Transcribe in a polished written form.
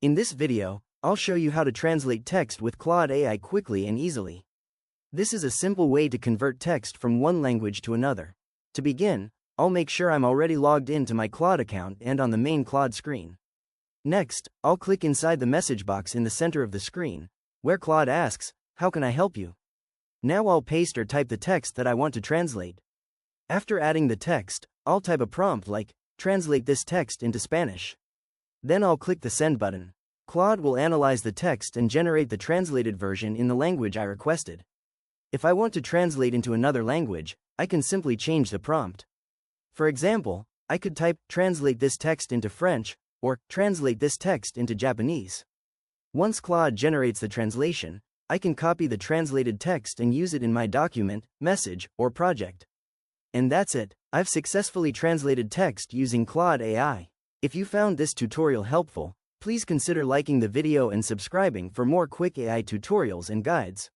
In this video, I'll show you how to translate text with Claude AI quickly and easily. This is a simple way to convert text from one language to another. To begin, I'll make sure I'm already logged into my Claude account and on the main Claude screen. Next, I'll click inside the message box in the center of the screen, where Claude asks, "How can I help you?" Now I'll paste or type the text that I want to translate. After adding the text, I'll type a prompt like, "Translate this text into Spanish." Then I'll click the send button. Claude will analyze the text and generate the translated version in the language I requested. If I want to translate into another language, I can simply change the prompt. For example, I could type, "Translate this text into French," or "Translate this text into Japanese." Once Claude generates the translation, I can copy the translated text and use it in my document, message, or project. And that's it. I've successfully translated text using Claude AI. If you found this tutorial helpful, please consider liking the video and subscribing for more quick AI tutorials and guides.